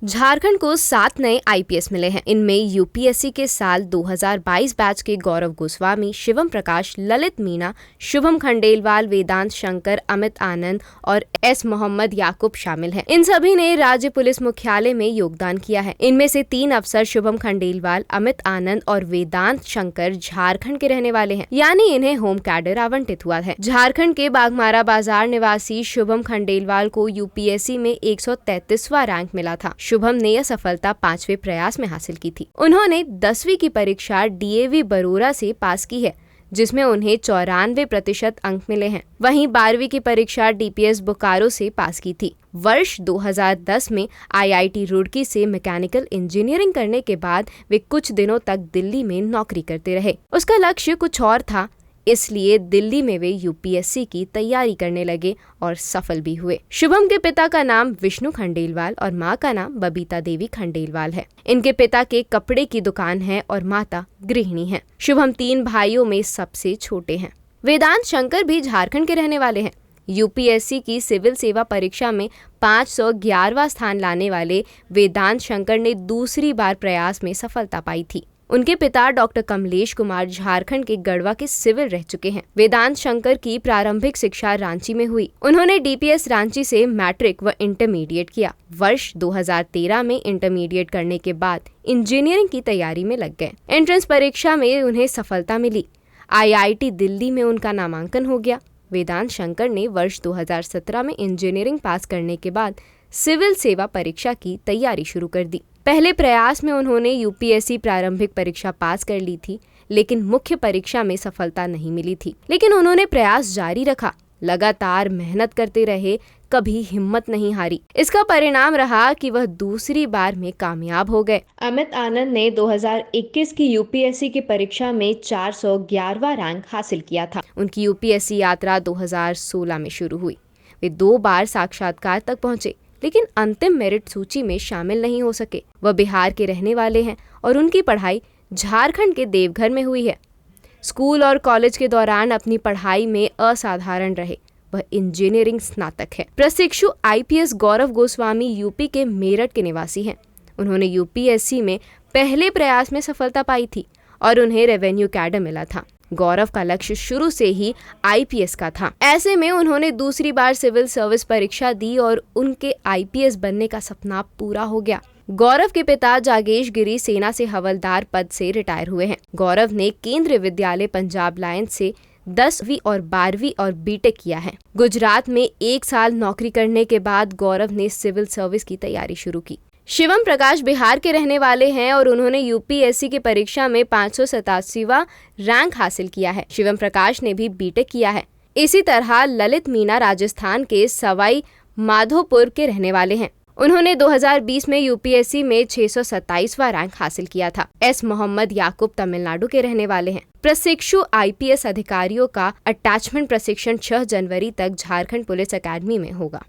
झारखंड को 7 नए आईपीएस मिले हैं। इनमें यूपीएससी के साल 2022 बैच के गौरव गोस्वामी, शिवम प्रकाश, ललित मीणा, शुभम खंडेलवाल, वेदांत शंकर, अमित आनंद और एस मोहम्मद याकूब शामिल हैं। इन सभी ने राज्य पुलिस मुख्यालय में योगदान किया है। इनमें से 3 अफसर शुभम खंडेलवाल, अमित आनंद और वेदांत शंकर झारखंड के रहने वाले हैं, यानी इन्हें होम कैडर आवंटित हुआ है। झारखंड के बाघमारा बाजार निवासी शुभम खंडेलवाल को यूपीएससी में 133वां रैंक मिला था। शुभम ने यह सफलता 5वें प्रयास में हासिल की थी। उन्होंने 10वीं की परीक्षा डीएवी बरोरा से पास की है, जिसमें उन्हें 94% अंक मिले हैं। वहीं 12वीं की परीक्षा डीपीएस बोकारो से पास की थी। वर्ष 2010 में आईआईटी रुड़की से मैकेनिकल इंजीनियरिंग करने के बाद वे कुछ दिनों तक दिल्ली में नौकरी करते रहे। उसका लक्ष्य कुछ और था, इसलिए दिल्ली में वे यूपीएससी की तैयारी करने लगे और सफल भी हुए। शुभम के पिता का नाम विष्णु खंडेलवाल और मां का नाम बबीता देवी खंडेलवाल है। इनके पिता के कपड़े की दुकान है और माता गृहिणी हैं। शुभम 3 भाइयों में सबसे छोटे हैं। वेदांत शंकर भी झारखंड के रहने वाले हैं। यूपीएससी की सिविल सेवा परीक्षा में 511वां स्थान लाने वाले वेदांत शंकर ने दूसरी बार प्रयास में सफलता पाई थी। उनके पिता डॉक्टर कमलेश कुमार झारखंड के गढ़वा के सिविल रह चुके हैं। वेदांत शंकर की प्रारंभिक शिक्षा रांची में हुई। उन्होंने डीपीएस रांची से मैट्रिक व इंटरमीडिएट किया। वर्ष 2013 में इंटरमीडिएट करने के बाद इंजीनियरिंग की तैयारी में लग गए। एंट्रेंस परीक्षा में उन्हें सफलता मिली। आईआईटी दिल्ली में उनका नामांकन हो गया। वेदांत शंकर ने वर्ष 2017 में इंजीनियरिंग पास करने के बाद सिविल सेवा परीक्षा की तैयारी शुरू कर दी। पहले प्रयास में उन्होंने यूपीएससी प्रारंभिक परीक्षा पास कर ली थी, लेकिन मुख्य परीक्षा में सफलता नहीं मिली थी। लेकिन उन्होंने प्रयास जारी रखा, लगातार मेहनत करते रहे, कभी हिम्मत नहीं हारी। इसका परिणाम रहा कि वह दूसरी बार में कामयाब हो गए। अमित आनंद ने 2021 की यूपीएससी की परीक्षा में 411वां रैंक हासिल किया था। उनकी यूपीएससी यात्रा 2016 में शुरू हुई। वे 2 बार साक्षात्कार तक पहुंचे, लेकिन अंतिम मेरिट सूची में शामिल नहीं हो सके। वह बिहार के रहने वाले हैं और उनकी पढ़ाई झारखंड के देवघर में हुई है। स्कूल और कॉलेज के दौरान अपनी पढ़ाई में असाधारण रहे। वह इंजीनियरिंग स्नातक है। प्रशिक्षु आईपीएस गौरव गोस्वामी यूपी के मेरठ के निवासी हैं। उन्होंने यूपीएससी में पहले प्रयास में सफलता पाई थी और उन्हें रेवेन्यू कैडर मिला था। गौरव का लक्ष्य शुरू से ही आईपीएस का था। ऐसे में उन्होंने दूसरी बार सिविल सर्विस परीक्षा दी और उनके आईपीएस बनने का सपना पूरा हो गया। गौरव के पिता जागेश गिरी सेना से हवलदार पद से रिटायर हुए हैं। गौरव ने केंद्रीय विद्यालय पंजाब लायंस से 10वीं और 12वीं और बीटेक किया है। गुजरात में 1 साल नौकरी करने के बाद गौरव ने सिविल सर्विस की तैयारी शुरू की। शिवम प्रकाश बिहार के रहने वाले हैं और उन्होंने यूपीएससी की परीक्षा में 587वां रैंक हासिल किया है। शिवम प्रकाश ने भी बीटेक किया है। इसी तरह ललित मीणा राजस्थान के सवाई माधोपुर के रहने वाले हैं। उन्होंने 2020 में यूपीएससी में 627वां रैंक हासिल किया था। एस मोहम्मद याकूब तमिलनाडु के रहने वाले हैं। प्रशिक्षु आईपीएस अधिकारियों का अटैचमेंट प्रशिक्षण 6 जनवरी तक झारखंड पुलिस अकेडमी में होगा।